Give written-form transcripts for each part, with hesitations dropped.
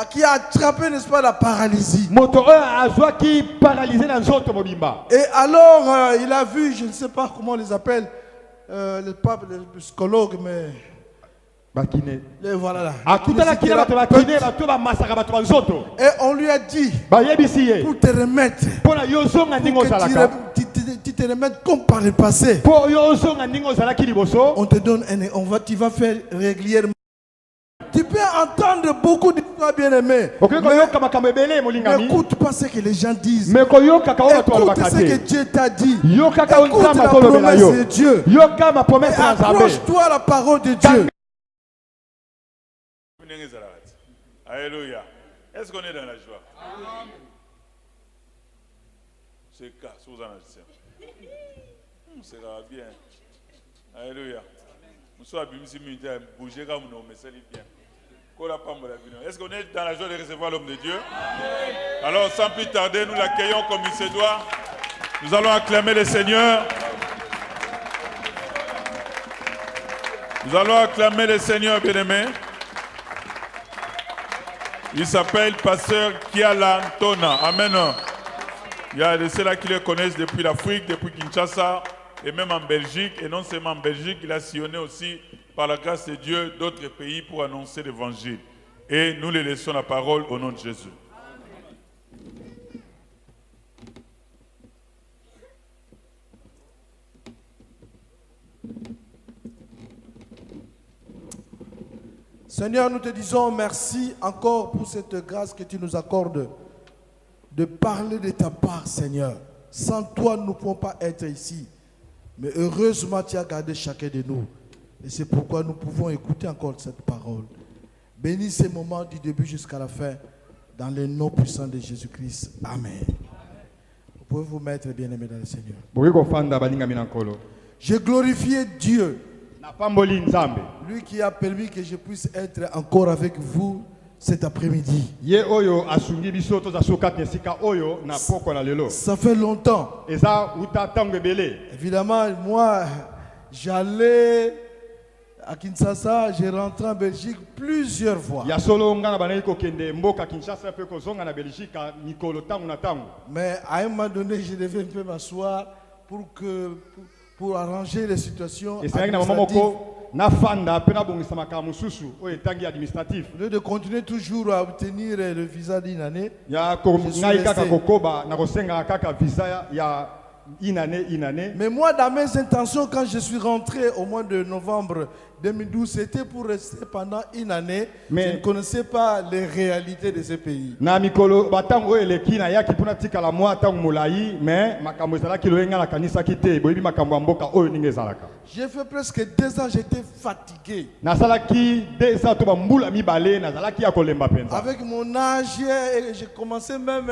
qui a attrapé, n'est-ce pas, la paralysie. Et alors, il a vu, je ne sais pas comment on les appelle, les psychologues, mais... Et voilà là. Et on lui a dit, pour te remettre, tu te remettes comme par le passé, on te donne tu vas faire régulièrement. Tu peux entendre beaucoup d'histoires bien-aimées, mais n'écoute pas ce que les gens disent. Écoute ce que Dieu t'a dit. Écoute la promesse de Dieu. Accroche-toi à la parole de Dieu. Alléluia. Est-ce qu'on est dans la joie? C'est cas, sous un ancien. Ça va bien. Alléluia. Nous sommes militaires, bougez comme nous, mais c'est bien. Est-ce qu'on est dans la joie de recevoir l'homme de Dieu? Alors, sans plus tarder, nous l'accueillons comme il se doit. Nous allons acclamer le Seigneur. Nous allons acclamer le Seigneur, bien-aimé. Il s'appelle Pasteur Kiala Ntona. Amen. Il y a de ceux-là qui le connaissent depuis l'Afrique, depuis Kinshasa, et même en Belgique. Et non seulement en Belgique, il a sillonné aussi, par la grâce de Dieu, d'autres pays pour annoncer l'évangile. Et nous les laissons la parole au nom de Jésus. Seigneur, nous te disons merci encore pour cette grâce que tu nous accordes de parler de ta part, Seigneur. Sans toi, nous ne pouvons pas être ici. Mais heureusement, tu as gardé chacun de nous. Et c'est pourquoi nous pouvons écouter encore cette parole. Bénis ces moments du début jusqu'à la fin, dans le nom puissant de Jésus-Christ. Amen. Vous pouvez vous mettre, bien-aimés dans le Seigneur. J'ai glorifié Dieu. Lui qui a permis que je puisse être encore avec vous cet après-midi. Ça fait longtemps. Évidemment, moi, j'allais à Kinshasa, j'ai rentré en Belgique plusieurs fois. Mais à un moment donné, je devais un peu m'asseoir pour arranger les situations administratives. Au lieu de continuer toujours à obtenir le visa d'une année, mais moi, dans mes intentions, quand je suis rentré au mois de novembre 2012, c'était pour rester pendant une année. Mais je ne connaissais pas les réalités de ce pays. J'ai fait presque 2 ans, j'étais fatigué. Avec mon âge, j'ai commencé même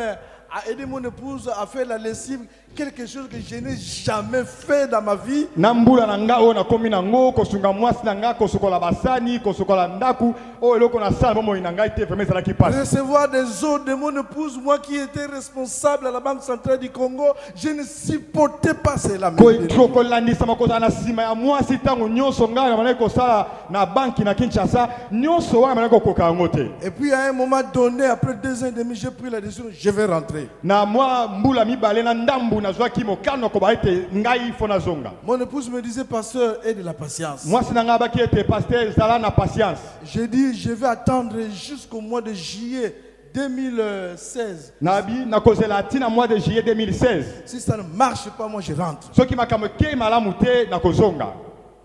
à aider mon épouse à faire la lessive, quelque chose que je n'ai jamais fait dans ma vie. Recevoir des ordres de mon épouse, moi qui étais responsable à la Banque centrale du Congo, je ne supportais pas cela. Et puis à un moment donné, après 2 ans et demi, j'ai pris la décision, je vais rentrer. Mon épouse me disait, pasteur, aie de la patience. J'ai dit, je vais attendre jusqu'au mois de juillet 2016. Si ça ne marche pas, moi je rentre.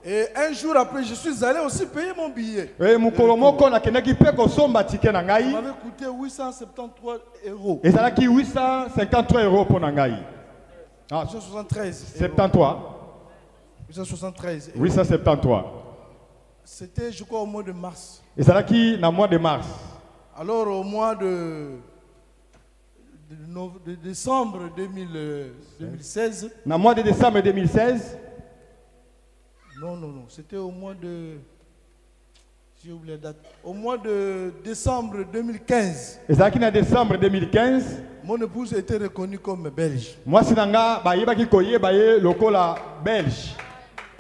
Et un jour après, je suis allé aussi payer mon billet. Ça m'avait coûté 873 euros. 873. 873. 873. C'était, je crois, au mois de mars. Alors, au mois de décembre 2016. Dans le mois de décembre 2016. Non, c'était au mois de... J'ai oublié la date. Au mois de décembre 2015. Et ça qui en décembre 2015. Mon épouse était reconnue comme belge. Moi, c'est belge.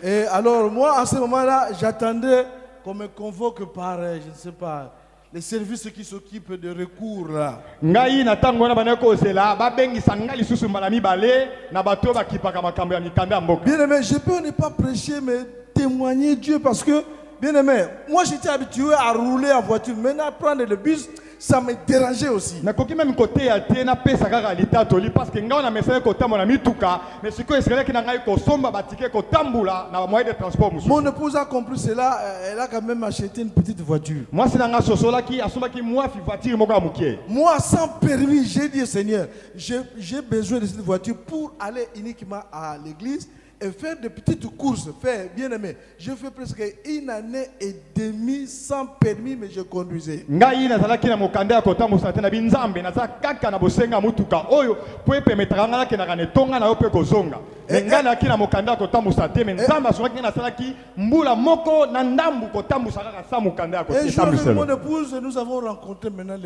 Et alors, moi, à ce moment-là, j'attendais qu'on me convoque par, je ne sais pas, les services qui s'occupent de recours là. ngai na tango na bana kozela babengisa ngai lisusu mbala mibale na bato bakipaka makambo ya mikanda ya mboka. Bien aimé, je peux ne pas prêcher mais témoigner Dieu parce que, bien aimé, moi j'étais habitué à rouler en voiture, maintenant prendre le bus, ça me dérangeait aussi. nakoki même côté ya te na pesa kaka litatoli parce que ngai na mesala kotambola mituka mais sikoyo eselaki na ngai kosomba batike kotambola na moyen de transport mususu. Mon épouse a compris cela, elle a quand même acheté une petite voiture. mwasi na ngai sosolaki asombaki mwafi voiture moko ya mokie. Moi, sans permis, j'ai dit, Seigneur, j'ai besoin de cette voiture pour aller uniquement à l'église et faire de petites courses. Faire, bien aimé, je fais presque 1 année et demie sans permis, mais je conduisais. ngai nazalaki na mokanda ya kotambusa te na binzambe naza kaka na bosenga mutuka oyo po epemetaka ngai nakendaka na etonga na yo mpe kozonga. ngai nayaki na mokanda ya kotambusa te me nzambe asungaki ngai nasalaki mbula moko na ndambu kotambusa kaka sa mokanda ya Et je avec mon kotambuselo. épouse, nous avons rencontré maintenant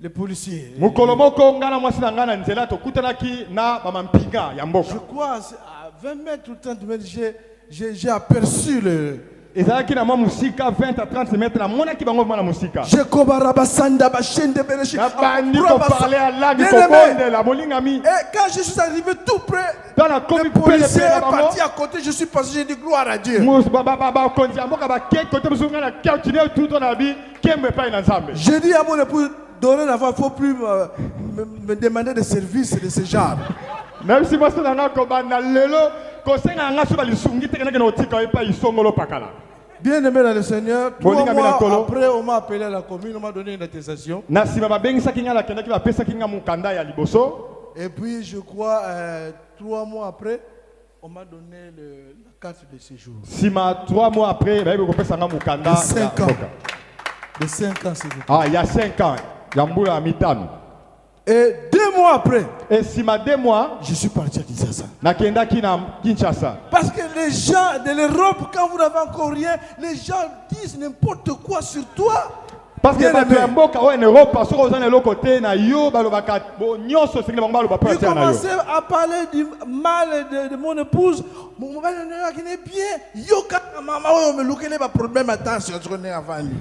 les policiers. mokolo moko ngai na mwasi na ngai na nzela tokutanaki na bamampinga ya Je mboka. crois à 20 mètres ou 30 mètres, j'ai aperçu le. ezalaki na mwa mosika 20 à 30 mètres namonaki bango mwa na mosika. nabandi koparle ya langi kobondela molingami. Et quand je suis arrivé tout près, Dans la commune, le policier est parti à côté, je suis passé, j'ai dit gloire à Dieu. bakonzi ya mboka bake kote mosusu ngai na continue tuto na bi kembe epai na nzambe. J'ai dit à mon épouse, dorénavant, il ne faut plus me demander des services de ce genre. même si mwasi na ngai kobanda lelo kosenga nga so balisungi te kenake na otika epai isongolo pakala. Bien aimé dans le Seigneur, 3 Molinga mois Minakolo. après, on m'a appelé à la commune, on m'a donné une attestation. na nsima babengisaki ngai nakendaki bapesaki ngai mokanda ya liboso. Et puis, je crois, 3 mois après, on m'a donné la carte de séjour. nsima 3 mois après bayebi kopesa ngai mokanda De ya 5 ans. mboka. De 5 ans, c'est tout. Ah, il y a 5 ans ya mbula ya mitano. Et 2 mois après, Et nsima 2 mois je suis parti à Kinshasa. nakendaki na Kinshasa. Parce que les gens de l'Europe, quand vous n'avez encore rien, les gens disent n'importe quoi sur toi. parce que Bien bato aimé. ya mboka oyo en Europe soki oza na eloko te na yo balobaka nyonso esengeli bango baloba mpo Ils atia na yo. commençaient à parler du mal de mon épouse. Mon mari qui est bien. Yo, quand maman, on me look, il y a un problème. Attention, je connais avant lui.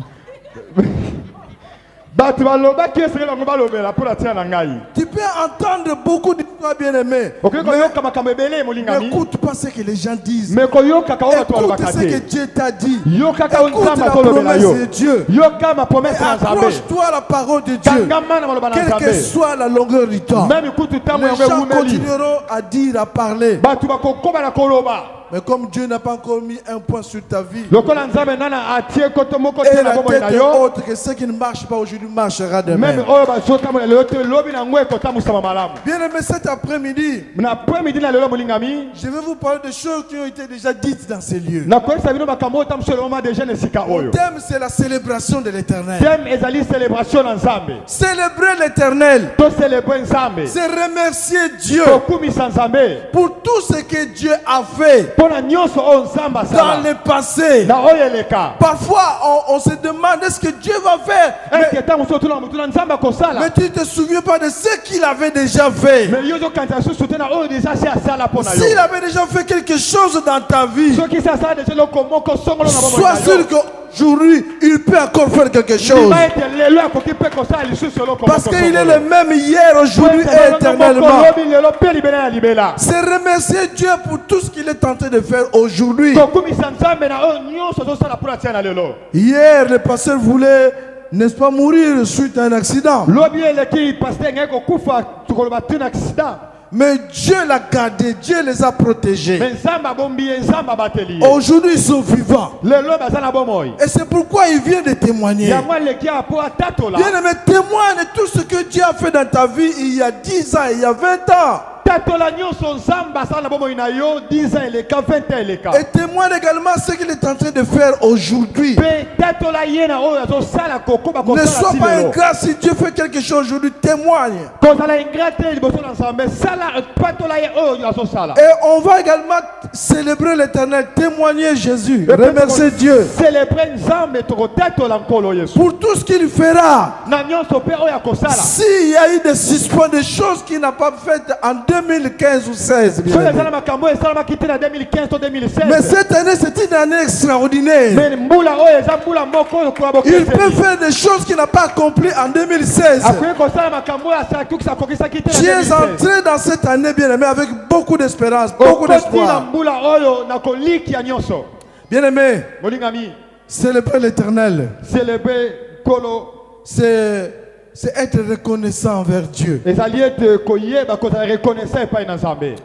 bato balobaki esengeli bango balobela mpo atia na ngai. Tu peux entendre beaucoup d'histoires bien aimées. okoki koyoka makambo ebele molingami N'écoute pas ce que les gens disent. me koyokaka oyo bato Écoute balobaka ce que te. Dieu t'a dit. yokaka oyo Écoute nzambe la akolobela promesse yo. de Dieu. yoka mapromese Et na nzambe. accroche-toi à la parole de Dieu. kangama na maloba na Quelle que nzambe. soit la longueur du temps. même kutu ntango Les yango gens ewumeli continueront à dire, à parler. bato bakokoma na koloba. Mais comme Dieu n'a pas encore mis un point sur ta vie, lokola nzambe nana atie koto moko et te na la bomoi tête na est yo. haute, que ce qui ne marche pas aujourd'hui marchera demain. même oyo bazotambola lelo te lobi nango ekotambwisama malamu. Bien aimé, cet après-midi, na après-midi na lelo molingami je vais vous parler de choses qui ont été déjà dites dans ces lieux. nakoyebisa bino makambo oyo tambuso elongo deja na esika Le oyo. thème, c'est la célébration de l'éternel. thème ezali célébration na nzambe. Célébrer l'éternel, tocelebre nzambe. c'est remercier Dieu tokumisa nzambe pour tout ce que Dieu a fait mpo na nyonso oyo nzambe dans asala le passé. na oyo eleka. Parfois, on se demande est-ce que Dieu va faire. eke ntango mosusu otuna motu na nzambe akosala. Mais tu ne te souviens pas de ce qu'il avait déjà fait. mais yo ozokanisa susu te na oyo deja si asala mpo na yo. S'il avait déjà fait quelque chose dans ta vie, soki si asala deja eloko moko songolo na bomoi sois na sûr yo. qu'aujourd'hui, il peut encore faire quelque chose. liba ete lelo akoki mpe kosala lisusu eloko Parce moko qu'il est songolo. le même hier, aujourd'hui et éternellement. lobi lelo mpe libela ya libela. C'est remercier Dieu pour tout ce qu'il est en train de faire aujourd'hui. tokumisa nzambe na oyo nyonso azosala mpo na tia na lelo. Hier, le pasteur voulait, n'est-ce pas, mourir suite à un accident. lobi eleki paster ngai kokufa tukoloba tuna accident. Mais Dieu l'a gardé, Dieu les a protégés. me nzambe abombi ye nzambe abateli ye. Aujourd'hui, ils sont vivants. lelo baza na bomoi. Et c'est pourquoi il vient de témoigner. yango aleki ya mpo atatola. Bien aimé, témoigne de tout ce que Dieu a fait dans ta vie il y a 10 ans, il y a 20 ans. tatola nyonso nzambe asala na bomoi na yo 10 ans eleka 20 ans eleka. Et témoigne également ce qu'il est en train de faire aujourd'hui. mpe tatola ye na oyo azosala kokoba Ne sois kosala ti pas lelo. ingrat si Dieu fait quelque chose aujourd'hui, témoigne. kozala ingrat te liboso na nzambe sala patola ye oyo azosala. Et on va également célébrer l'éternel, témoigner Jésus, remercier Dieu célébrer nzambe tokotatola nkolo yesu pour tout ce qu'il fera. na nyonso mpe oyo akosala. S'il y a eu des suspens, des choses qu'il n'a pas faites en 2015 ou 16. bien soki aimé. ezala makambo esalamaki te na 2015 to 2016 Mais cette année, c'est une année extraordinaire. mais mbula oyo eza mbula moko oyo koya Il peut bokeseli faire des choses qu'il n'a pas accomplies en 2016. akoki kosala makambo oyo asatukisa akokisaki te Tu na es 2016 entré dans cette année, bien aimé, avec beaucoup d'espérance, beaucoup okoti na d'espoir. mbula oyo na kolikia nyonso Bien aimé, molingami célébrer l'éternel, célébrer kolo c'est être reconnaissant envers Dieu. ezali ete koyeba kozala reconnaissant epai na nzambe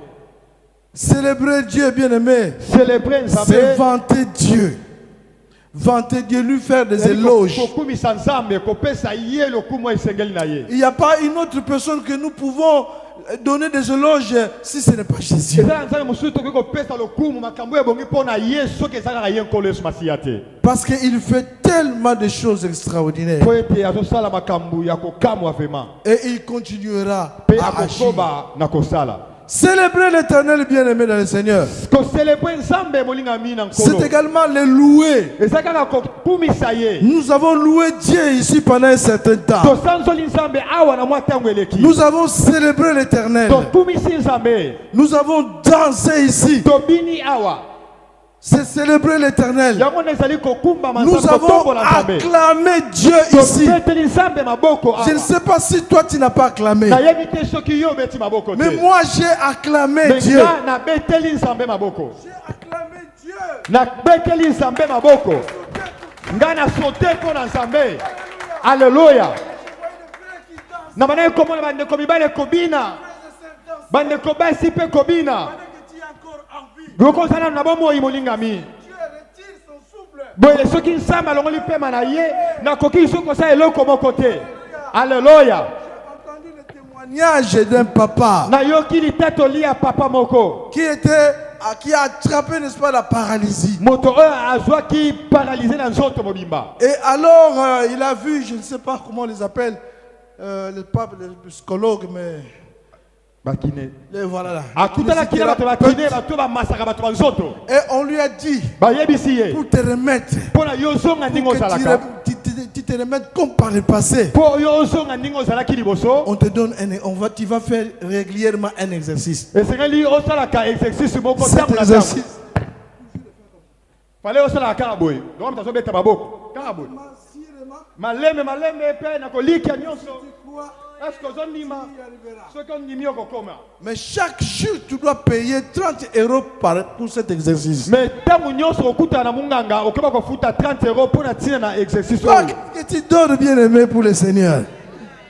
Célébrer Dieu, bien aimé, célébrer c'est nzambe vanter Dieu. Vanter Dieu, lui faire des éloges. kokumisa nzambe kopesa ye lokumu esengeli na ye Il n'y a pas une autre personne que nous pouvons donner des éloges si ce n'est pas Jésus. eza na nzambe mosusu tokoki kopesa lokumu makambo ebongi mpo na ye soki eza kaka ye nkolo yesu masiya te Parce qu'il fait tellement de choses extraordinaires. mpo ete azosala makambo ya kokamwa vraimen Et il continuera mpe à agir. akokoba na kosala Célébrer l'éternel bien-aimé dans le Seigneur. kocelebre nzambe molingami na nkolo C'est également le louer. eza kaka kokumisa ye Nous avons loué Dieu ici pendant un certain temps. tosanzoli nzambe awa na mwa ntango eleki Nous avons célébré l'éternel. tokumisi nzambe Nous avons dansé ici. tobini awa C'est célébrer l'éternel. yango nde ezali kokumbama Nous nzambe avons kotombola nzambe acclamé Dieu ici. tobeteli nzambe maboko Je ne awa sais pas si toi tu n'as pas acclamé. nayebi te soki yo obeti maboko te Mais moi j'ai acclamé mais Dieu. nga nabeteli nzambe maboko J'ai acclamé Dieu. nabeteli nzambe maboko nga nasote mpo na nzambe alleluya na bana ekomona bandeko mibale kobina bandeko basi mpe kobina bokozala na bomoi molingami boye soki nzambe alongoli pema na ye nakoki soki kosala eloko moko te alleluya Témoignage d'un papa nayoki litatoli ya papa moko qui a attrapé, n'est-ce pas, la paralysie. moto oyo azwaki paralysé na nzoto mobimba Et alors, il a vu, je ne sais pas comment on les appelle, le pape, le psychologue, mais bakine voilà là. akutanaki na bato bakine bato bamasaka bato banzoto Et on lui a dit, bayebisi ye pour te remettre, mpo na yo ozonga ndenge pour que ozalaka tu te remettes comme par le passé. mpo yo ozonga ndenge ozalaki liboso On te donne tu vas faire régulièrement un exercice. esengeli osalaka exercice moko Cet ntango na ntango exercice, fale osalaka kaka boye dongo moto azobeta maboko kaka boye malembe mpe na kolikia nyonso eske ozondima soki ondimi okokoma mais chaque jour, tu dois payer 30 € pour cet exercice. mais ntango nyonso okutana na munganga okoba kofuta 30 € mpo na ntina na exercice Toi, oyo qu'est-ce que tu donnes bien aimé pour le Seigneur?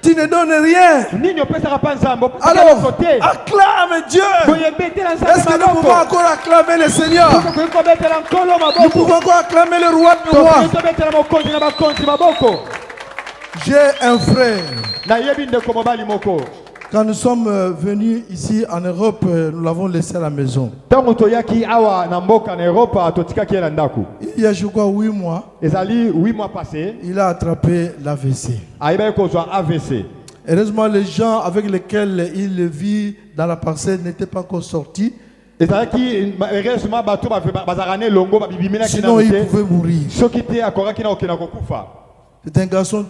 Tu ne donnes rien. nini opesaka mpa nzambe Alors, opesaka te acclame Dieu. boyebetela Est-ce que nzambe nous pouvons maboko encore acclamer le Seigneur? okoki kobetela nkolo Nous maboko pouvons encore acclamer le roi de roi. tokoki kobetela mokonzi na bakonzi maboko J'ai un frère. nayebi ndeko mobali moko Quand nous sommes venus ici en Europe, nous l'avons laissé à la maison. ntango toyaki awa na mboka na erope totikaki ye na ndako Il y a, je crois, 8 mois, ezali 8 mois passé il a attrapé l'AVC. ayebaki kozwa avc Heureusement, les gens avec lesquels il vit dans la parcelle n'étaient pas encore sortis. ezalaki heureusement bato bazalaka na elongo babibimelaki Sinon, nano il te pouvait mourir. soki te akokaki na kokenda kokufa C'est un garçon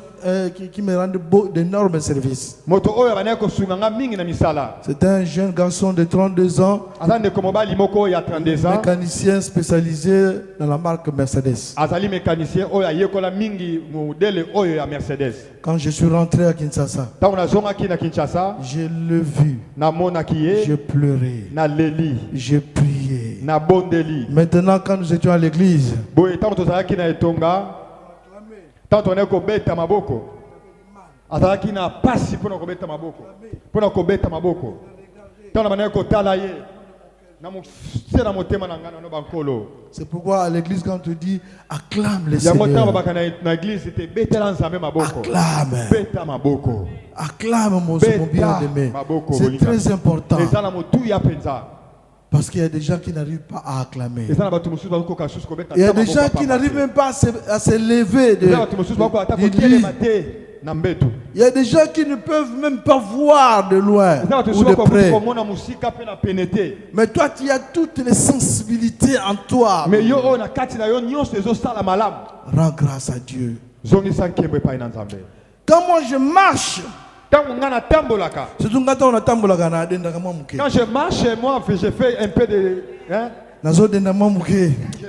qui me rend d'énormes services. moto oyo abandaki kosunganga mingi na misala C'est un jeune garçon de 32 ans, aza ndeko mobali moko ya 32 ans mécanicien spécialisé dans la marque Mercedes. azali mécanicien oyo ayekola mingi modele oyo ya mercedes Quand je suis rentré à Kinshasa, ntango nazongaki na kinshasa je l'ai vu, namonaki ye je pleurais, naleli je priais. nabondeli Maintenant, quand nous étions à l'église, boye ntango tozalaki na etonga ntango tozalaki kobeta maboko azalaki na pasi mpona kobeta maboko mpona kobeta maboko ntango nabandaki kotala ye se na motema na ngai nano bankolo c'est pourquoi à l'église, quand on te dit acclame le yango ntango Seigneur, babaka na eglise te betela nzambe maboko acclame, beta maboko acclame mon Beta bien-aimé. maboko, C'est Bolinga. très important eza na motuya mpenza parce qu'il y a des gens qui n'arrivent pas à acclamer. eza na bato mosusu bakokoka susu kobeta Il y a ata des maboko gens ya qui papa n'arrivent te. même pas à se lever eza bato mosusu bakoka ata du lit. kotelema te na mbetu Il y a des gens qui ne peuvent même pas voir de loin eza bato ou mosusu de bakoka près. komona mosika mpe na pene te Mais toi, tu as toutes les sensibilités en toi. me yo oyo na kati na yo nyonso ezosala malamu Rends grâce à Dieu. zongisa nkembo epai na nzambe Quand moi je marche Surtout quand on attend la gana, Quand je marche chez moi, je fais un peu de... Hein? Je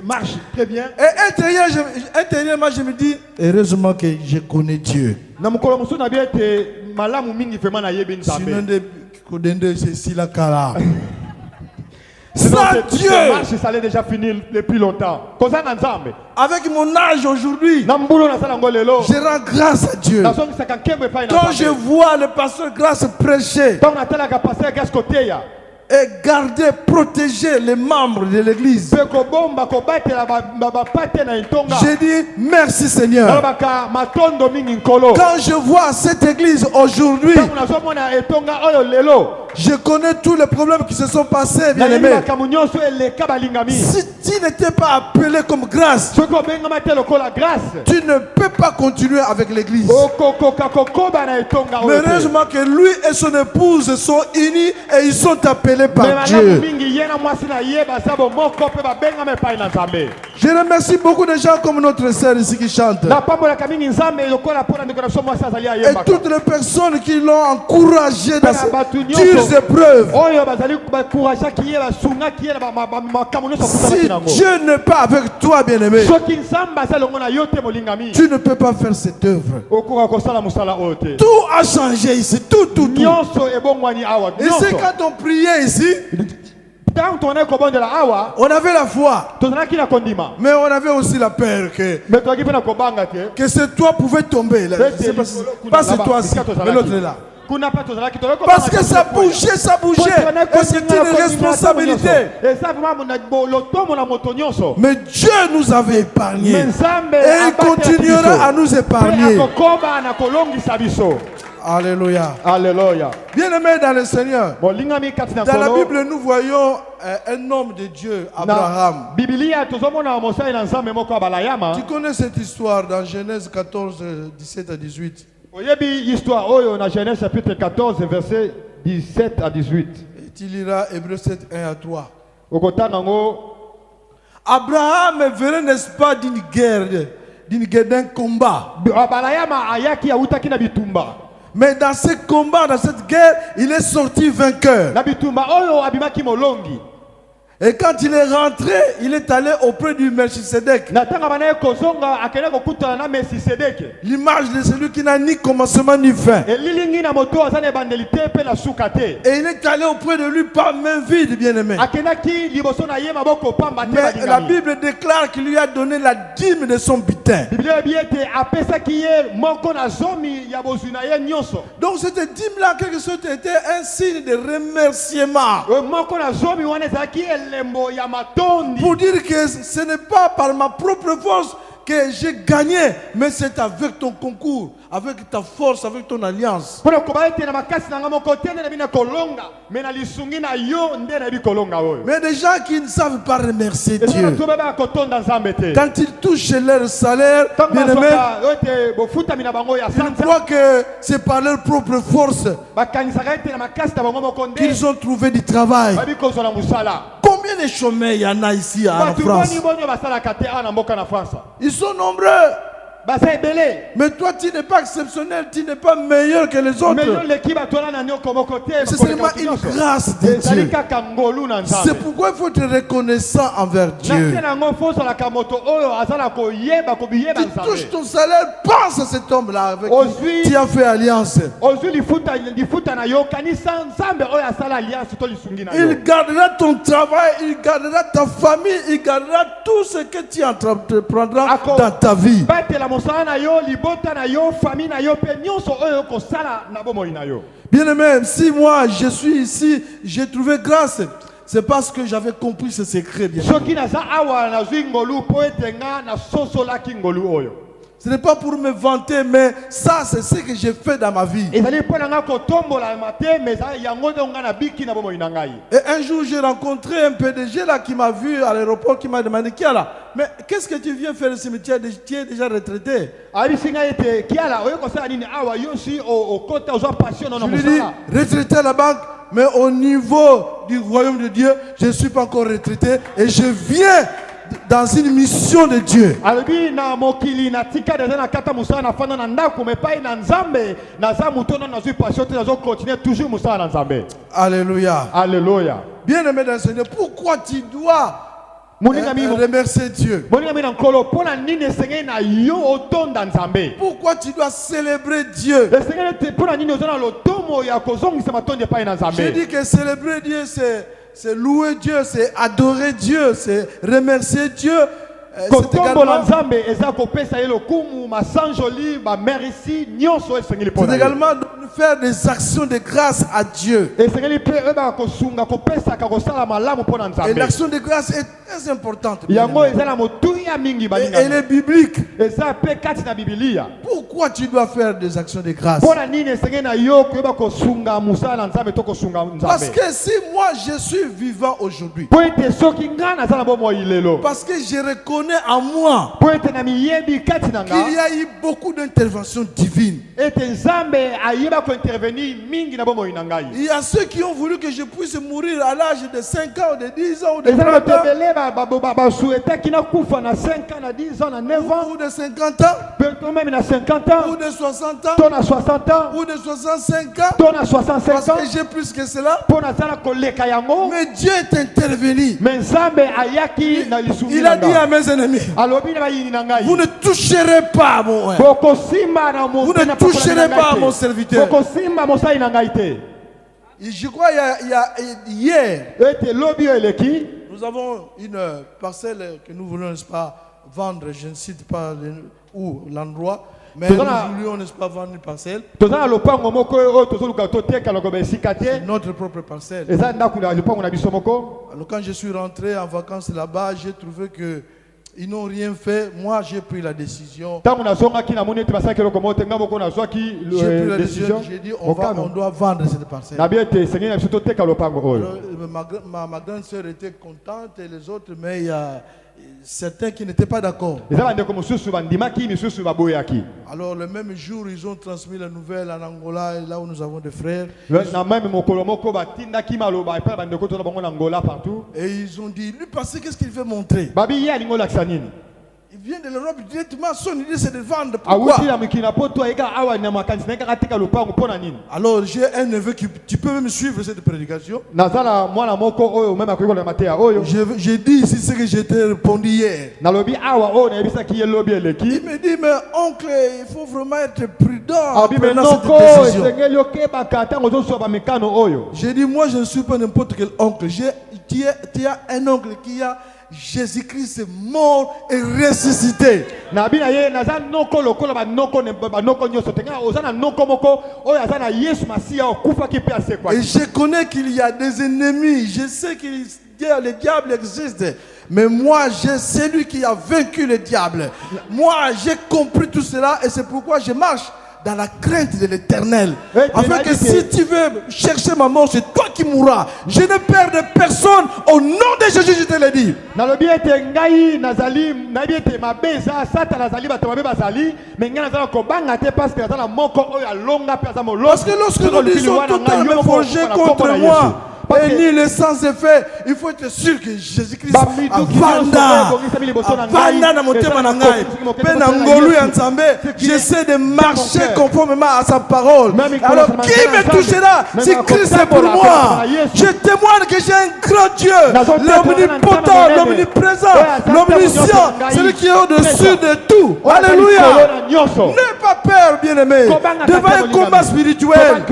marche très bien. Et intérieurement, je me dis, heureusement que je connais Dieu. Sinon, c'est si la cara. Sinon, Dieu, marche, ça allait déjà finir depuis longtemps. avec mon âge aujourd'hui, je rends grâce à Dieu. Quand je vois le pasteur Grâce prêcher et garder, protéger les membres de l'église, j'ai dit merci Seigneur. Quand je vois cette église aujourd'hui, je connais tous les problèmes qui se sont passés, bien aimé. Si tu n'étais pas appelé comme Grâce, tu ne peux pas continuer avec l'église. Mais heureusement que lui et son épouse sont unis et ils sont appelés par Dieu. Je remercie beaucoup de gens comme notre sœur ici qui chante. Et toutes les personnes qui l'ont encouragé dans ces dures épreuves. Si Dieu n'est pas avec toi, bien-aimé, tu ne peux pas faire cette œuvre. Tout a changé ici, tout. Et c'est quand on priait ici, on avait la foi, mais on avait aussi la peur que c'est toi pouvait tomber. Là. Pas c'est toi aussi, mais l'autre est là. Parce que ça bougeait. Et c'est une responsabilité. Mais Dieu nous avait épargnés. Et il continuera à nous épargner. Alléluia. Bien-aimés dans le Seigneur, dans la Bible, nous voyons un homme de Dieu, Abraham. Tu connais cette histoire dans Genèse 14, 17 à 18. Genèse chapitre 14, verset 17 à 18. Et tu liras Hébreux 7, 1 à 3. Abraham venait, n'est-ce pas, d'une guerre, d'un combat. Mais dans ce combat, dans cette guerre, il est sorti vainqueur. Et quand il est rentré, il est allé auprès du Melchisedec. L'image de celui qui n'a ni commencement ni fin. Et il est allé auprès de lui par main vide, bien-aimé. Mais la Bible déclare qu'il lui a donné la dîme de son butin. Donc cette dîme-là, quelque chose, était un signe de remerciement. Pour dire que ce n'est pas par ma propre force que j'ai gagné, mais c'est avec ton concours, avec ta force, avec ton alliance. Mais des gens qui ne savent pas remercier Dieu, quand ils touchent leur salaire, bien aimé, ils croient que c'est par leur propre force qu'ils ont trouvé du travail. Combien de chômeurs il y en a ici en France? Ils sont nombreux. Mais toi, tu n'es pas exceptionnel, tu n'es pas meilleur que les autres. C'est seulement une grâce de Dieu. C'est pourquoi il faut être reconnaissant envers Dieu. Tu touches ton salaire, pense à cet homme-là avec qui tu as fait alliance. Il gardera ton travail, il gardera ta famille, il gardera tout ce que tu entreprendras dans ta vie. Bien aimé, si moi je suis ici, j'ai trouvé grâce, c'est parce que j'avais compris ce secret. Bien ce n'est pas pour me vanter, mais ça c'est ce que j'ai fait dans ma vie. Et un jour j'ai rencontré un PDG là qui m'a vu à l'aéroport, qui m'a demandé qui est là. Mais qu'est-ce que tu viens faire au cimetière? Tu es déjà retraité. Je lui dis, retraité à la banque, mais au niveau du royaume de Dieu, je ne suis pas encore retraité et je viens dans une mission de Dieu. alobi na mokili na tika deja na kata musala na fanda na ndako me pai na nzambe naza mutono na zui passion te nazo continuer toujours musala na nzambe. Alléluia. Alléluia. Bien-aimé dans le Seigneur, pourquoi tu dois remercier Dieu? Pourquoi tu dois célébrer Dieu? J'ai dit que célébrer Dieu, c'est louer Dieu, c'est adorer Dieu, c'est remercier Dieu. C'est également faire des actions de grâce à Dieu. Et l'action de grâce est très importante. Elle est biblique. Pourquoi tu dois faire des actions de grâce? Parce que si moi je suis vivant aujourd'hui, parce que je reconnais en moi qu'il y a eu beaucoup d'interventions divines. Il y a ceux qui ont voulu que je puisse mourir à l'âge de 5 ans, ou de 10 ans, ou de 30 ans, ou de 50 ans, ou de 60 ans, ou de 65 ans, parce que j'ai plus que cela. Mais Dieu est intervenu. Il a dit à mes ennemis, vous ne toucherez pas à mon vous ne toucherez pas à mon serviteur. Je crois hier, nous avons une parcelle que nous voulons, n'est-ce pas, vendre. Je ne cite pas où, l'endroit, mais nous voulions, n'est-ce pas, vendre une parcelle. C'est notre propre parcelle. Alors quand je suis rentré en vacances là-bas, j'ai trouvé que ils n'ont rien fait. Moi, j'ai pris la décision. J'ai pris la décision. J'ai dit, on doit vendre cette parcelle. Alors, ma grande sœur était contente et les autres, mais il y a certains qui n'étaient pas d'accord. Alors le même jour, ils ont transmis la nouvelle en Angola, là où nous avons des frères. Et ils ont dit, lui passé, qu'est-ce qu'il veut montrer? Il vient de l'Europe directement, son idée c'est de vendre. Pourquoi? Alors j'ai un neveu qui, tu peux même suivre cette prédication. J'ai dit ici ce que j'étais répondu hier. Il me dit, mais oncle, il faut vraiment être prudent en prenant cette décision. J'ai dit, moi je ne suis pas n'importe quel oncle. Tu as un oncle qui a Jésus-Christ est mort et ressuscité. Et je connais qu'il y a des ennemis. Je sais que le diable existe. Mais moi, j'ai celui qui a vaincu le diable. Moi, j'ai compris tout cela et c'est pourquoi je marche dans la crainte de l'Éternel. Afin que si tu veux chercher ma mort, c'est toi qui mourras. Je ne perds de personne. Au nom de Jésus, je te le dis. Parce que lorsque nous disons tout le temps, mais forger contre moi, et ni le sans effet, il faut être sûr que Jésus-Christ a j'essaie de marcher conformément à sa parole. Alors qui me touchera si Christ est pour moi? Je témoigne que j'ai un grand Dieu, l'omnipotent, l'omniprésent, l'omniscient, celui qui est au-dessus de tout. Alléluia. N'aie pas peur, bien-aimé, devant un combat spirituel.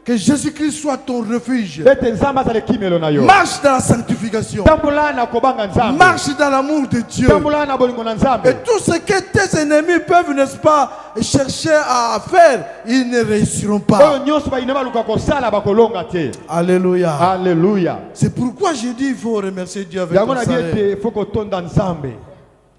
Que Jésus-Christ soit ton refuge. Marche dans la sanctification. Marche dans l'amour de Dieu. Et tout ce que tes ennemis peuvent, n'est-ce pas, chercher à faire, ils ne réussiront pas. Alléluia. Alléluia. C'est pourquoi j'ai dit il faut remercier Dieu avec ton salaire.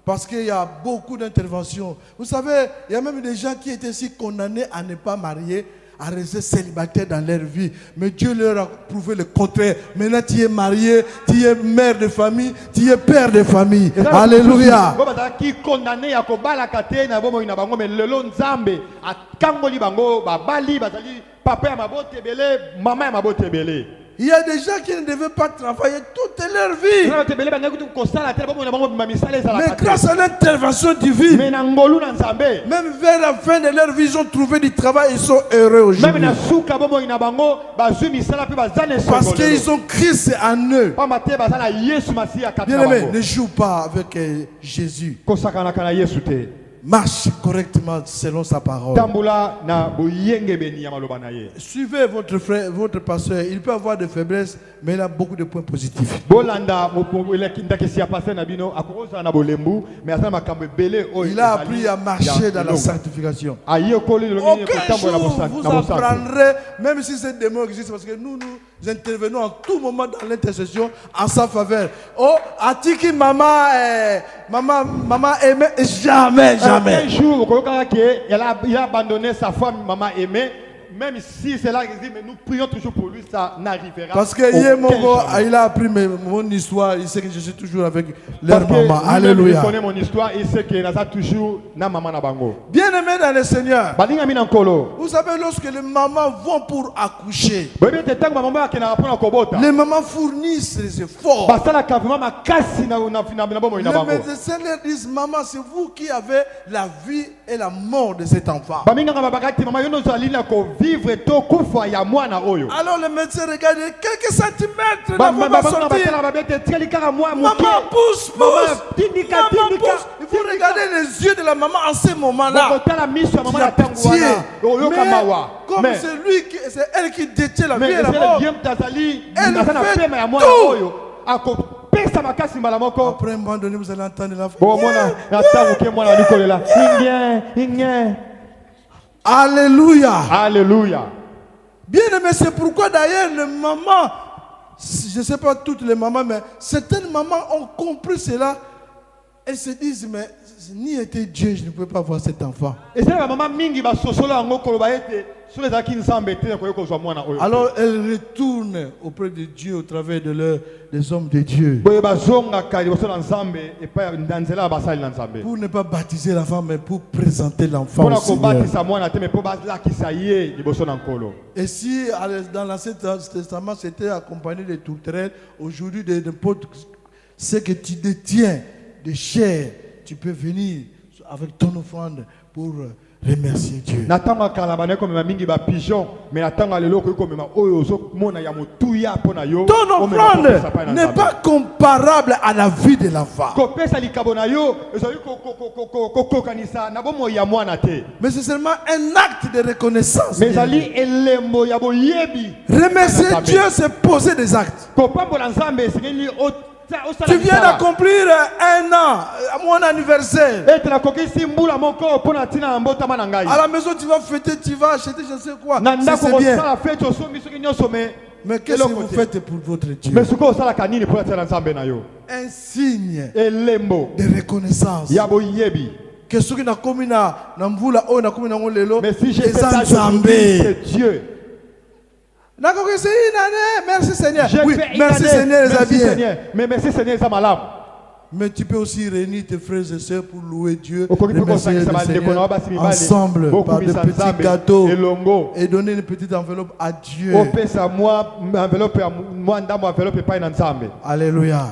Parce qu'il y a beaucoup d'interventions. Vous savez, il y a même des gens qui étaient si condamnés à ne pas marier, à rester célibataires dans leur vie. Mais Dieu leur a prouvé le contraire. Maintenant, tu es marié, tu es mère de famille, tu es père de famille. Alléluia. Il y a des gens qui ne devaient pas travailler toute leur vie. Mais grâce à l'intervention divine, même vers la fin de leur vie, ils ont trouvé du travail, ils sont heureux aujourd'hui. Parce qu'ils ont Christ en eux. Bien-aimé, ne joue pas avec Jésus. Marche correctement selon sa parole. Suivez votre frère, votre pasteur. Il peut avoir des faiblesses, mais il a beaucoup de points positifs. Il a appris à marcher dans la sanctification. Aucun jour vous apprendrez, même si ces démons existent, parce que nous intervenons en tout moment dans l'intercession en sa faveur. Oh, Atiki maman aimée, jamais. Un jour, il a abandonné sa femme, maman aimée. Même si c'est là qu'il dit, mais nous prions toujours pour lui, ça n'arrivera. Parce que il a appris mon histoire, il sait que je suis toujours avec leur maman. Alléluia. Il connaît mon histoire, il sait que Naza toujours na maman na bango. Bien aimé dans le Seigneur. Vous savez, lorsque les mamans vont pour accoucher, les mamans fournissent les efforts. Les médecins leur disent, maman, c'est vous qui avez la vie et la mort de cet enfant. Alors le médecin regarde quelques centimètres d'avant va sortir. Maman pousse. Il faut regarder les yeux de la maman en ce moment-là. Comme c'est elle qui détient la vie et la mort, elle fait tout. Après un moment donné, vous allez entendre la Alléluia. Alléluia. Bien aimé, c'est pourquoi d'ailleurs les mamans, je ne sais pas toutes les mamans, mais certaines mamans ont compris cela. Elles se disent, mais ni était Dieu, je ne peux pas voir cet enfant. Alors elles retournent auprès de Dieu au travers des hommes de Dieu. Pour ne pas baptiser l'enfant, mais pour présenter l'enfant au Seigneur. Et si dans l'Ancien Testament c'était accompagné de tourterelles, aujourd'hui de n'importe ce que tu détiens de chair, tu peux venir avec ton offrande pour remercier Dieu. Ton offrande n'est pas comparable à la vie de l'enfant. Mais c'est seulement un acte de reconnaissance. Remercier Dieu, c'est poser des actes. Tu viens d'accomplir un an, mon anniversaire. À la maison, tu vas fêter, tu vas acheter, je ne sais quoi. C'est bien. Mais qu'est-ce que vous faites pour votre Dieu? Un signe de reconnaissance. Que ceux qui n'ont commis mais si j'ai fait ça, c'est Dieu. Merci Seigneur. Oui, merci Seigneur, mais merci Seigneur, ça malade. Mais tu peux aussi réunir tes frères et sœurs pour louer Dieu, remercier le Seigneur ensemble par de petits gâteaux et donner une petite enveloppe à Dieu. Alléluia.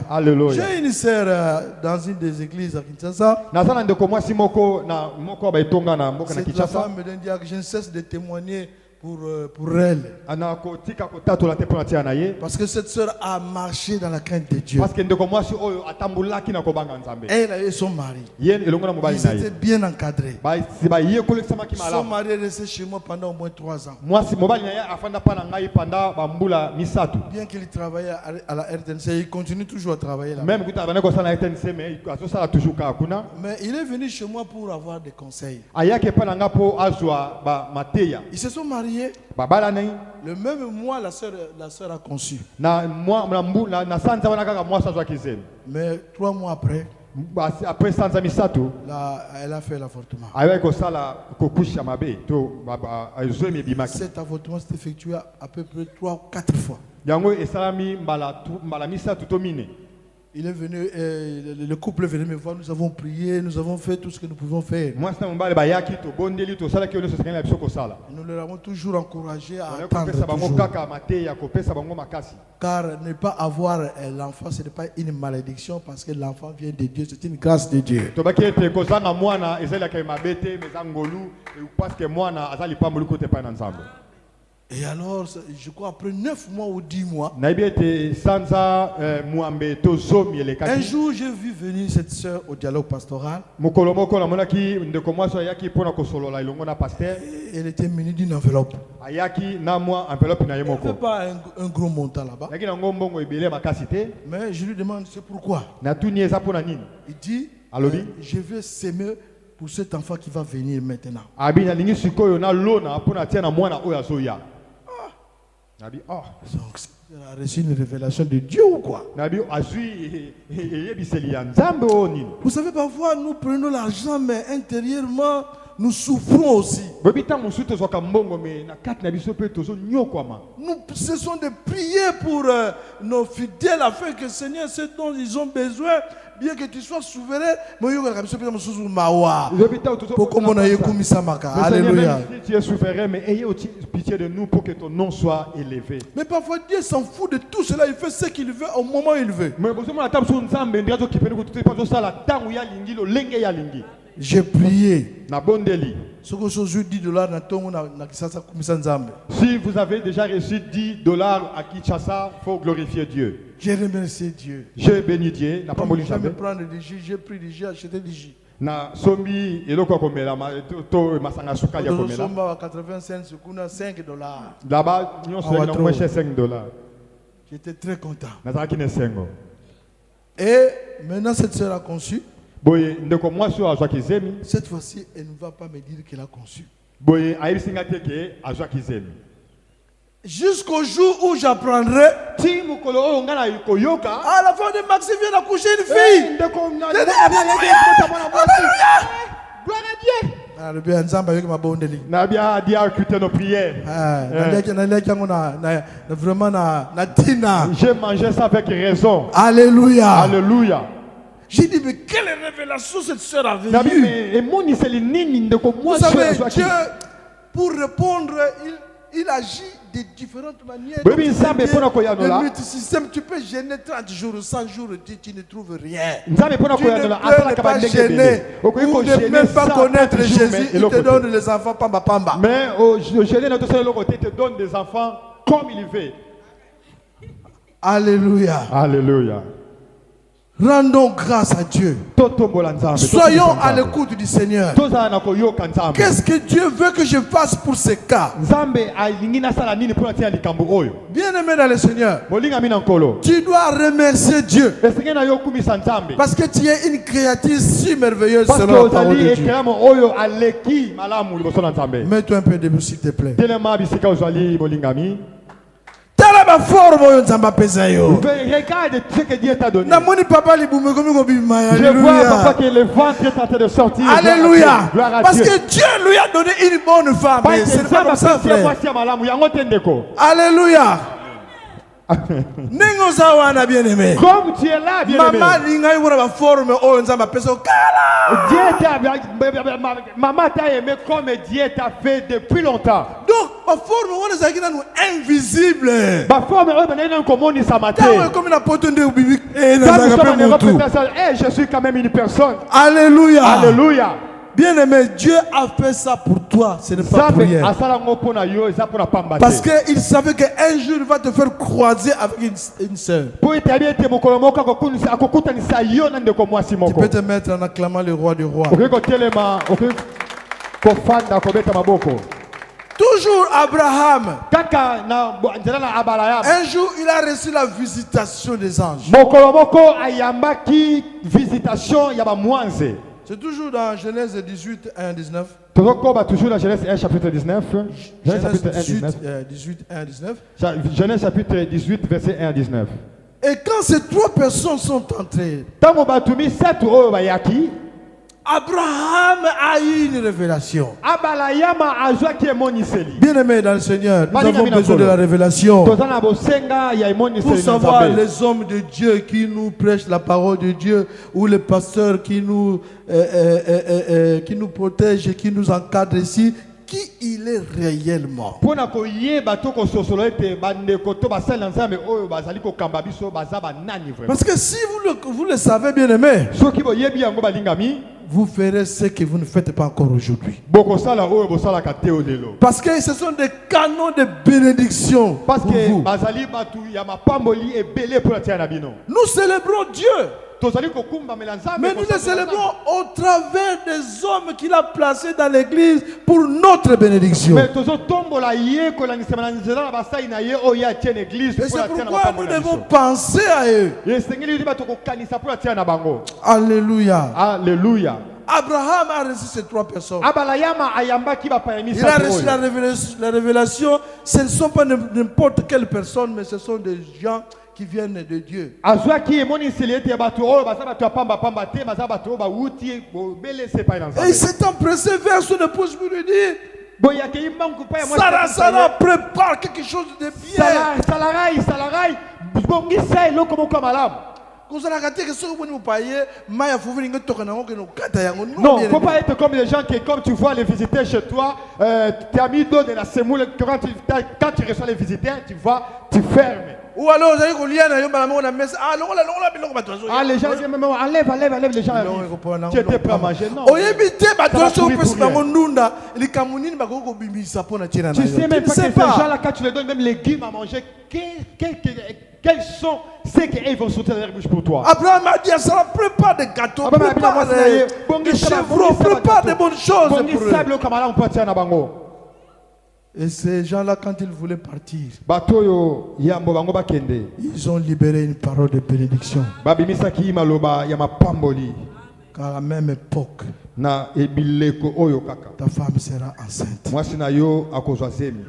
J'ai une sœur dans une des églises à Kinshasa. C'est la femme d'un diacre, je ne cesse de témoigner pour elle. Parce que cette sœur a marché dans la crainte de Dieu. Elle et son mari, ils étaient bien encadrés. Son mari est resté chez moi pendant au moins 3 ans. Bien qu'il travaillait à la RTNC, il continue toujours à travailler là. Mais il est venu chez moi pour avoir des conseils. Ils se sont mariés. Le même mois, la sœur a conçu. Mais 3 mois après, elle a fait l'avortement. Cet avortement s'est effectué à peu près 3 ou 4 fois. il est venu, le couple est venu me voir, nous avons prié, nous avons fait tout ce que nous pouvons faire. Moi c'est mobali bayaki to bondeli to sala ki ono sosengeli na biso kosala. Nous leur avons toujours encouragé à On attendre kopesa bango toujours. kaka mateya kopesa bango makasi. Car ne pas avoir l'enfant, ce n'est pas une malédiction parce que l'enfant vient de Dieu, c'est une grâce de Dieu. Tobaki ete kozanga mwana ezali ka mabete meza ngolu parce que mwana azali pambulu kote pa na nzambe. Et alors, je crois après 9 mois ou 10 mois, Naibi ete sanza muambe to zomi elekaki. un jour j'ai vu venir cette sœur au dialogue pastoral. Mokolo moko na monaki ndeko mwasi ayaki pona kosolola ilongo na pasteur. Elle était munie d'une enveloppe. Ayaki na mwa enveloppe na Il ne fait yemoko. pas un gros montant là-bas. Yaki na ngombongo ebele makasi te. Mais je lui demande c'est pourquoi. Na tuni eza pona nini? Il dit, Alobi? je vais s'aimer pour cet enfant qui va venir maintenant. Abi na lingi sikoyo na lona pona tia na mwana oyo azoya. Nabi Donc, elle a reçu une révélation de Dieu ou quoi? Nabi azui eyebiseli ya nzambe o nini? Vous savez, parfois nous prenons l'argent, mais intérieurement, nous souffrons aussi. Bobita musu tozwaka mbongo me na kati na biso pe tozo nyokwama. Nous cessons de prier pour nos fidèles afin que Seigneur, ce dont ils ont besoin, bien que tu sois souverain, mais Alléluia. Tu es souverain, mais ayez aussi pitié de nous pour que ton nom soit élevé. Mais parfois Dieu s'en fout de tout cela, il fait ce qu'il veut au moment où il veut. J'ai prié. Si vous avez déjà reçu $10 à Kinshasa, il faut glorifier Dieu. J'ai remercié Dieu. J'ai béni Dieu. N'a pas Comme jamais prendre du jus, j'ai pris du jus, acheté du jus. Na sombi eloko komela to masanga suka ya komela. Somba 80 cents, $5. Là-bas, nous sommes à moins cher $5. J'étais très content. Nazaki ne sengo. Et maintenant cette sœur a conçu. Boye ndeko mwasi azwa kizemi. Cette fois-ci, elle ne va pas me dire qu'elle a conçu. Boye ayisinga teke azwa kizemi. Jusqu'au jour où j'apprendrai. À la fin de Maxime vient d'accoucher une fille. Gloire à Dieu. Nabia dit à écouter nos prières. J'ai mangé ça avec raison. Alléluia. Alléluia. J'ai dit, mais quelle révélation cette sœur avait eue. Vous savez, Dieu, pour répondre, il agit de différentes manières. Le multisystème, tu peux gêner 30 jours, 100 jours, tu ne trouves rien. Tu ne peux pas gêner ou ne même pas connaître Jésus, il te donne les enfants pamba pamba. Mais au gêner, il te donne des enfants comme il veut. Alléluia. Alléluia. Rendons grâce à Dieu. Soyons à l'écoute du Seigneur. Qu'est-ce que Dieu veut que je fasse pour ces cas? Bien-aimé dans le Seigneur, tu dois remercier Dieu parce que tu es une créature si merveilleuse selon la parole de Dieu. Mets-toi un peu debout s'il te plaît. Regarde ce que Dieu t'a donné. Je vois papa que le ventre est en train de sortir. Alléluia. Parce que Dieu lui a donné une bonne femme. C'est pas comme ça, frère. Alléluia. Bien-aimé. Comme tu es là, bien-aimé. Maman t'a aimé comme Dieu t'a fait depuis longtemps. Donc, ma forme invisible. Ma forme je suis quand même une personne. Alléluia. Alléluia. Bien-aimé, Dieu a fait ça pour toi, ce n'est pas pour rien. Parce qu'il savait qu'un jour il va te faire croiser avec une sœur. Tu peux te mettre en acclamant le roi du roi. Toujours Abraham. Un jour, il a reçu la visitation des anges. C'est toujours dans Genèse 18, 1 à 19. Toujours dans Genèse 1, chapitre 19. Genèse chapitre 18, verset 1 à 19. Et quand ces trois personnes sont entrées, Abraham a eu une révélation. abalayama azwaki emoniseli Bien-aimés dans le Seigneur, nous Balinga avons mina besoin de kolo. la révélation toza na bosenga ya emoniseli pour na savoir Nzambe. les hommes de Dieu qui nous prêchent la parole de Dieu ou les pasteurs qui nous protègent et qui nous encadrent ici, qui il est réellement. Pona koyeba to kososolo ete bandeko to basali na Nzambe oyo bazali kokamba biso baza banani vraiment. Parce que si vous le savez, bien-aimés, Soki boyebi yango balingami vous ferez ce que vous ne faites pas encore aujourd'hui. bokosala oyo bosalaka te o lelo. Parce que ce sont des canons de bénédiction Parce pour que vous. bazali batu ya mapamboli ebele pour tia na bino. Nous célébrons Dieu, Tozali kokumba mela Nzambe. mais nous le célébrons au travers des hommes qu'il a placés dans l'église pour notre bénédiction. Mais tozo tombola ye ko langisa na nzela na basai na ye oyo ya tia na église Et pour c'est tia na pourquoi nous mapamboli. devons penser à eux. Esengeli yudi batu kokanisa pour tia na bango. Alléluia. Alléluia. Abraham a reçu ces trois personnes. Abalayama ayambaki ba payami Il a reçu la révélation. Ce ne sont pas n'importe quelle personne, mais ce sont des gens qui viennent de Dieu. azwaki emoniseli ete batu oyo baza batu ya pamba pamba te baza batu oyo bauti bobele sepai na Et il Nzambe. s'est empressé vers son épouse pour lui dire, Boyake imbangu pa ya mwasi Sarah, ya Sarah, prépare quelque chose de bien. salarai bongisa eloko moko malamu. Non, il ne faut pas être comme les gens qui, comme tu vois les visiteurs chez toi, tu as mis d'eau de la semoule, quand tu reçois les visiteurs, tu vas, tu fermes. Ou alors, vous allez Ah, les gens disent, mais enlève, les gens arrivent. Tu étais prêt à manger, non. Tu sais même pas que ces gens-là, quand tu leur donnes même les légumes à manger, quels sont ceux qu'ils vont sauter dans la bouche pour toi? Abraham a dit à Sarah, prépare des gâteaux, prépare des chevrons, prépare des bonnes choses pour eux. Et ces gens-là, quand ils voulaient partir, ils ont libéré une parole de bénédiction. Car à la même époque, ta femme sera enceinte.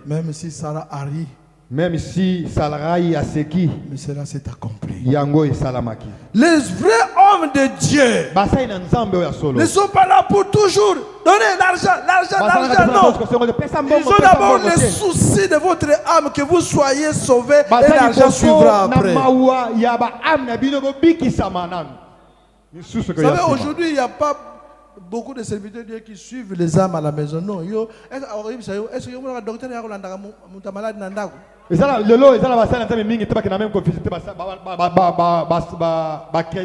Même si Sarah arrive, même si Salarai a seki, mais cela s'est accompli. yango et salamaki. Les vrais hommes de Dieu Basai na nzambe oya solo. ne sont pas là pour toujours donner l'argent, non. Ils ont d'abord les soucis de votre âme, que vous soyez sauvés et l'argent suivra après. Vous savez, aujourd'hui, il n'y a pas beaucoup de serviteurs de Dieu qui suivent les âmes à la maison. Non. Est-ce que le docteur est malade? Ezala lelo ezala basala nzambe mingi te bakena même confisité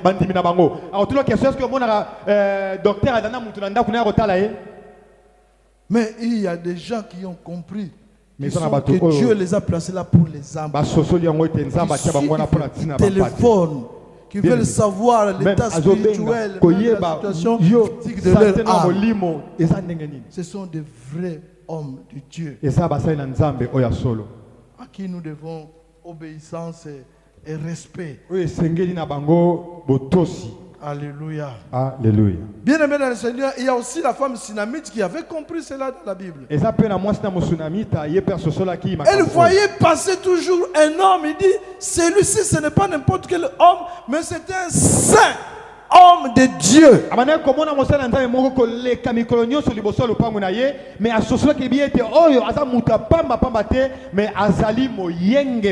bandimi na bango. Alors tout le question est-ce que mona docteur adana mutu na ndako na kotala ye? Mais il y a des gens qui ont compris Mais que Dieu les a placés là pour les âmes. Téléphone, qui veulent savoir l'état spirituel, la situation physique de leur âme. Ce sont des vrais hommes de Dieu à qui nous devons obéissance et respect. Alléluia. Alléluia. Bien aimé dans le Seigneur, il y a aussi la femme Sunamite qui avait compris cela dans la Bible. Elle voyait passer toujours un homme. Il dit, celui-ci, ce n'est pas n'importe quel homme, mais c'est un saint homme de Dieu.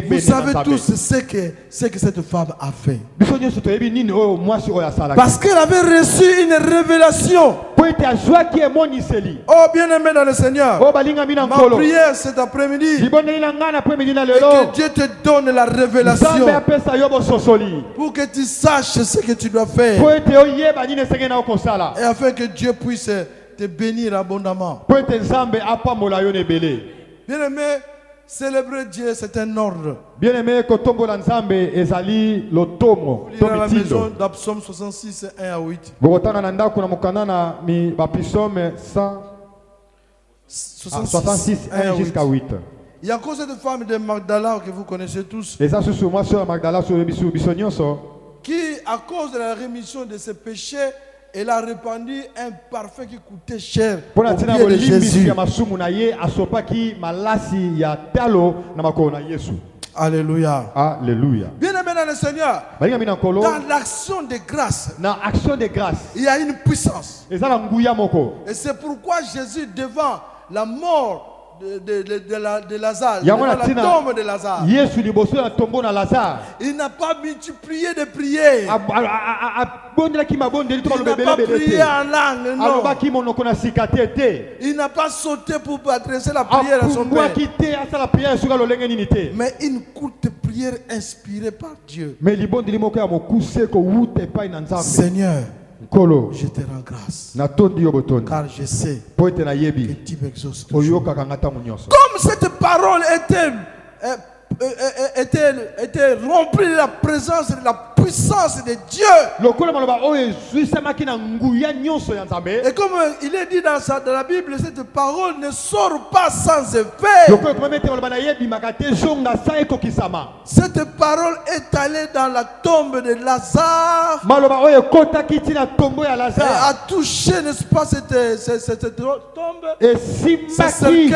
Vous savez tous ce que cette femme a fait. Parce qu'elle avait reçu une révélation. Oh bien-aimé dans le Seigneur, ma prière cet après-midi, que Dieu te donne la révélation pour que tu saches ce que tu dois faire et afin que Dieu puisse te bénir abondamment. Bien-aimé, célébrer Dieu, c'est un ordre. Bien-aimé, kotombola nzambe ezali lotomo. Lire à la maison d'Absaume 66, 1 à 8. Bogotana na ndako na mokanda na mi bapsaume 66 1 jusqu'à 8. Il y a encore cette femme de Magdala que vous connaissez tous, Et ça sous moi sur Magdala sur bisu bisonyoso qui, à cause de la rémission de ses péchés, elle a répandu un parfum qui coûtait cher au pona tina pied de Jésus. ya masumu na ye asopaki malasi ya talo na makona Yesu. Alléluia. Alléluia. Bien aimé Bien-aimés dans le Seigneur, balinga mina nkolo dans l'action de grâce, na action de grâce il y a une puissance. eza na nguya moko. Et c'est pourquoi Jésus, devant la mort de Lazare, Yango devant na la tina tombe de Lazare, Yesu liboso na tombo na Lazare il n'a pas multiplié de prières. abondelaki mabondeli to Il n'a baloba pas ebele prié te en langue, non. alobaki monoko na sika te te Il n'a pas sauté pour adresser la prière à son Père. apumbwaki te asala priere soki alolenge nini te Mais une courte prière inspirée par Dieu. me libondeli moko ya mokuse kowuta epai na nzambe. Seigneur, nkolo je te rends grâce. natondi yo botondi Car je sais mpo ete que nayebi tu m'exauces toujours. oyokaka nga ntango nyonso. Comme cette parole était remplie de la présence et de la puissance de Dieu. lokola maloba oyo ezwisamaki na nguya nyonso ya nzambe Et comme il est dit dans la Bible, cette parole ne sort pas sans effet. lokola ekomami ete maloba nayebimaka te zonga sa ekokisama. Cette parole est allée dans la tombe de Lazare maloba oyo ekotaki ntina tombo ya et Lazare a touché, n'est-ce pas, cette tombe, ce esimbaki cercueil.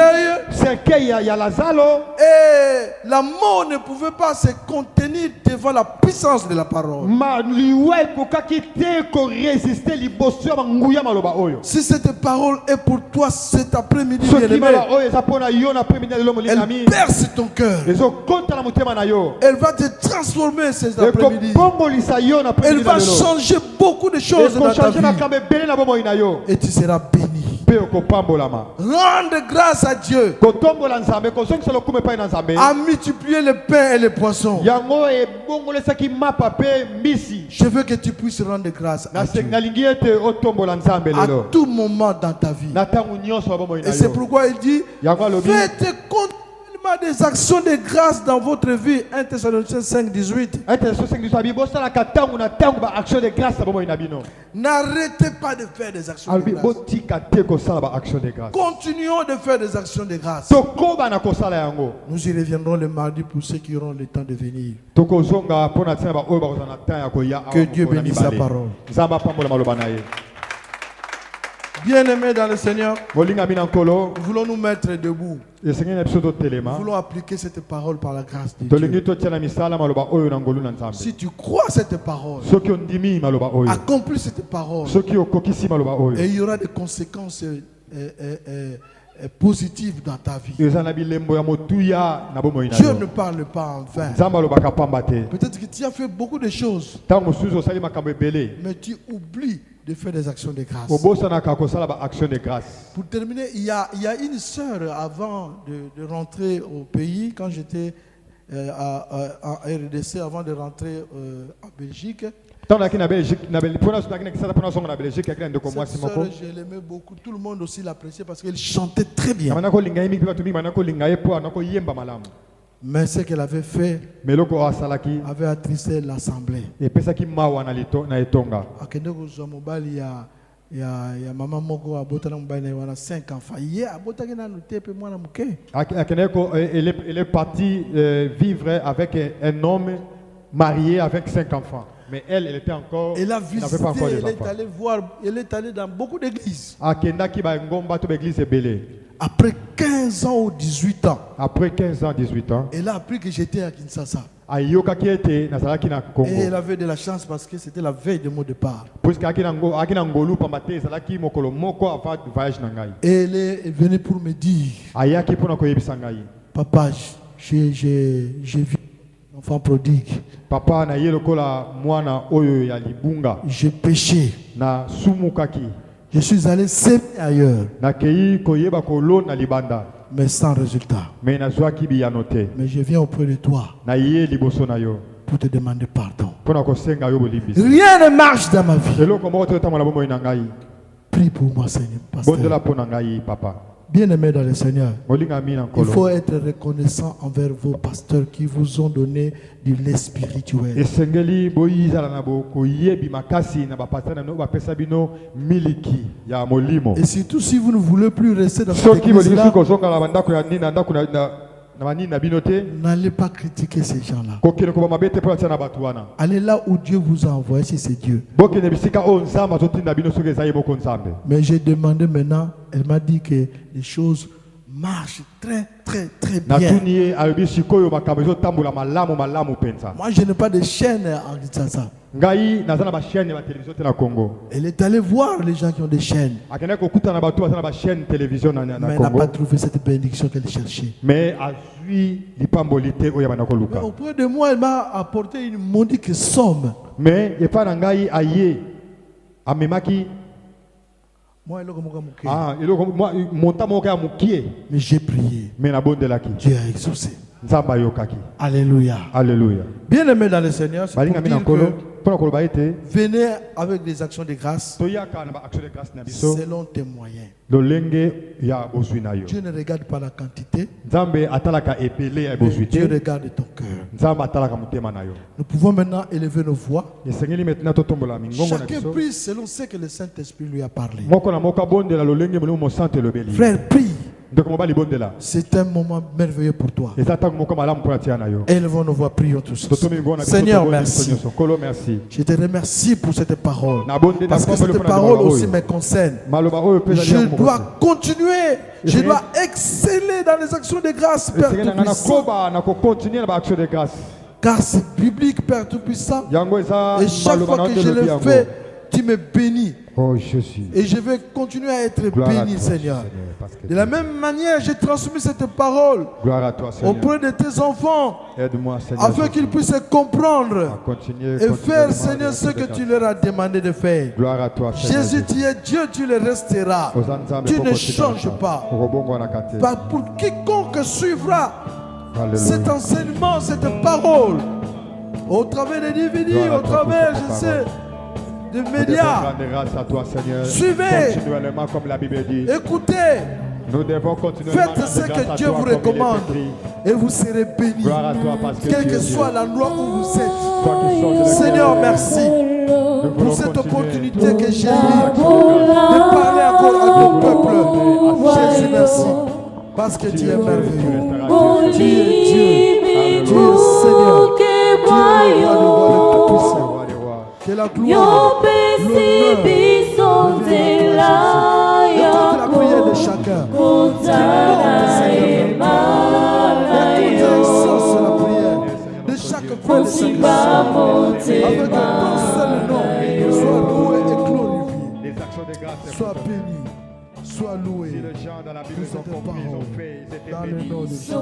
cercueil ya Lazaro. Et la mort ne pouvait pas se contenir devant la puissance de la parole. liwa ekokaki te korésiste liboso ya banguya maloba oyo. Si cette parole est pour toi cet après-midi, soki bien-aimé, maloba oyo eza mpo na yo na premidi ya lelo molimo elle nami perce ton cœur. ezokota na motema na yo Elle va te transformer cet après-midi. ekopombolisa yo na Elle premidi na va lelo changer beaucoup de choses dans ta ekochange vie. makambo ebele na bomoi na yo Et tu seras béni. mpe okopambolama. Rende grâce à Dieu. kotombola nzambe kozongisa lokumu epai na nzambe À multiplier le pain et les poissons. yango ebongolesaki mapa mpe mbisi. Je veux que tu puisses rendre grâce à Dieu. nalingi ete otombola nzambe À lelo tout moment dans ta vie. na ntango nyonso ya bomoi na Et c'est yo. pourquoi il dit, yango alobi faites continuellement des actions de grâce dans votre vie. 1 Thessaloniciens 5, 18. ete sosengiso abi bosalaka ntango na ntango baaction de grâce ya bomoi na bino. N'arrêtez pas de faire des actions de alobi grâce. botika te kosala baaction de grâce. Continuons de faire des actions de grâce. tokoba na kosala yango. Nous y reviendrons le mardi pour ceux qui auront le temps de venir. tokozonga mpo na ntina baoyo bakozala na ntan ya koya awa Que Dieu mokolo na bénisse sa mibale. parole. nzambe apambola maloba na ye. Bien-aimés dans le Seigneur, molingami na nkolo nous voulons nous mettre debout. esengeli na biso Nous totelema voulons appliquer cette parole par la grâce de tolingi Dieu. totia na misala maloba oyo na ngolu na nzambe. Si tu crois cette parole, soki ondimi maloba oyo accomplis cette parole, soki okokisi maloba et oyo il y aura des conséquences positives dans ta vie. eza na bilembo ya motuya na bomoi na Dieu yo. ne parle pas en vain. nzambe alobaka pamba te. Peut-être que tu as fait beaucoup de choses, ntango mosusu osali makambo ebele mais tu oublies de faire des actions de grâce. obosanaka kosala baaction de grâce. Pour terminer, il y a une sœur avant de rentrer au pays, quand j'étais en RDC, avant de rentrer en Belgique. ntango naki na belgique mpona naki na kisasa mpona zonga na belgique yaki na ndeko Cette mwasi sœur, moko je l'aimais beaucoup. Tout le monde aussi l'appréciait parce qu'elle chantait très bien. bana kolinga ye mingi mpe bato mingi bana kolinga ye mpo ana koyemba malamu. Mais ce qu'elle avait fait me eloko oyo asalaki avait attristé l'assemblée. epesaki mawa na etonga. Akende kozwa mobali ya mama moko abotana mobali na ye wana 5 enfants. Ye abotaki nanu te pe mwana moke. Elle est partie vivre avec un homme marié avec 5 enfants. Mais elle était encore. Elle a Elle n'avait visité, pas encore des elle est enfants. allée voir, elle est allée dans beaucoup d'églises. Akendaki ba ngomba to église ebele. Après 15 ans ou 18 ans, Après 15 ans, 18 ans, elle a appris que j'étais à Kinshasa. ayokaki ete nazalaki na Congo. Et elle avait de la chance parce que c'était la veille de mon départ. Puisque aki na ngolu pamba te ezalaki mokolo moko avant voyage na ngai. Et elle est venue pour me dire, Ayaki mpona koyebisa ngai. papa, j'ai vu un enfant prodigue. Papa na ye lokola mwana oyo ya libunga J'ai péché. na sumukaki. Je suis allé semer ailleurs, Na kei koyeba kolo na libanda. mais sans résultat. Mais nazwaki biyano te. Mais je viens auprès de toi Na ye liboso na yo. pour te demander pardon. Mpona kosenga yo bolimbisi. Rien ne marche dans ma vie. Eloko moko te otambola bomoi na ngai. Prie pour moi, Seigneur. Bondela Pasteur. mpo na ngai papa. Bien-aimé dans le Seigneur, Molingami na il faut nkolo. être reconnaissant envers vos pasteurs qui vous ont donné de l'espirituel. Esengeli boyizala na bokoyebi makasi na bapatana no bapesa bino miliki ya molimo. Et surtout si vous ne voulez plus rester dans cette Soki bolingi église-là, kozonga na bandako ya nini na ndako na manini na bino te. n'allez pas critiquer ces gens-là. Kokende ko bamabete mpo atia na bato wana. Allez là où Dieu vous a envoyé, si c'est Dieu. Bokende bisika oyo nzambe azotinda bino soki ezali moko nzambe. Mais j'ai demandé maintenant, elle m'a dit que les choses marche très, très, très Na bien. tuni ye alobi sikoyo makambo ezotambola malamu penza. Moi, je n'ai pas de chaîne en Kinshasa. Ngai naza na ba chaîne ya télévision te na Congo. Elle est allée voir les gens qui ont des chaînes. Akende kokuta na bato baza na ba chaîne télévision na Mais elle n'a Congo. pas trouvé cette bénédiction qu'elle cherchait. Mais azui lipambolité oyo bana Mais koluka. auprès de moi, elle m'a apporté une modique somme. Mais epa na ngai aye amemaki Moi, elle a monta moko ya mukie mais j'ai prié. mais na bondelaki. Dieu a exaucé. Nzamba yokaki. Alléluia. Alléluia. Bien aimé dans le Seigneur, c'est pour Balinga mina dire kolo que pona koloba ete venez avec des actions de grâce toyaka na ba action de grâce na biso selon tes moyens. lolenge ya bozwi na yo. Dieu ne regarde pas la quantité, Nzambe atalaka epele ya mais bozwi Dieu te. regarde ton cœur. Nzambe atalaka motema na yo. Nous pouvons maintenant élever nos voix. Esengeli maintenant totombola mingongo na Chacun biso. prie selon ce que le Saint-Esprit lui a parlé. Moko na moko bondela lolenge molimo mosante lobeli. Frère, prie. Ndeko mobali bondela. C'est un moment merveilleux pour toi. Eza tango moko malamu mpona tia na yo. Élevons nos voix, prions tous. Totomi mingongo na biso, Seigneur, tobondeli merci. biso nyonso. Kolo merci. Je te remercie pour cette parole. Na bondeli Parce que na cette kombeli mpona parole liloba aussi oyo. me concerne. Maloba oyo pe ezali Je ya mokonzi. dois continuer. Je dois exceller dans les actions de grâce, Père Esengeli na nga Tout-Puissant. nakoba na kokontinue na baaction de grâce. Car c'est biblique, Père Tout-Puissant. Yango eza Et chaque maloba fois na que je ndelobi le yango. fais, tu me bénis. Oh Jésus. Et je vais continuer à être Gloire à béni, toi, Seigneur. parce que De la même manière, j'ai transmis cette parole gloire à toi, Seigneur. auprès de tes enfants, Aide-moi, Seigneur. afin qu'ils puissent comprendre à continuer, et continuer faire, de Seigneur, ce demander que la tu leur as demandé de faire. gloire à toi, Seigneur. Jésus, tu es Dieu, tu le resteras. Tu ne changes pas. Pour quiconque suivra cet enseignement, cette parole, au travers des DVD, au travers, je sais, des médias, grâce à toi, Seigneur. Suivez. Continuellement, comme la Bible dit. écoutez, Nous devons continuer. faites ce que Dieu vous recommande et vous serez bénis, Gloire à toi, parce que quel tu es que Dieu. soit l'endroit où vous êtes. Toi qui sors de la Seigneur, terre, merci nous voulons pour cette continuer. opportunité que j'ai eue de parler encore à ton peuple. Jésus, merci. Parce que tu es merveilleux. Tu es Dieu. Tu es Seigneur. Tu es le roi de roi, le Tout-Puissant. Roi des rois. Que la gloire, l'honneur, revienne à toi, Jésus. Écoute la prière de chacun. Écoute, Seigneur. Écoute et exauce la prière de chaque frère et de chaque sœur. Afin que ton seul nom soit loué et glorifié. Les actions de grâce. Sois béni, sois loué. Si les gens dans la Bible Pour ont cette compris, ils ont parole, fait, ils étaient dans le bénis. nom de Jésus.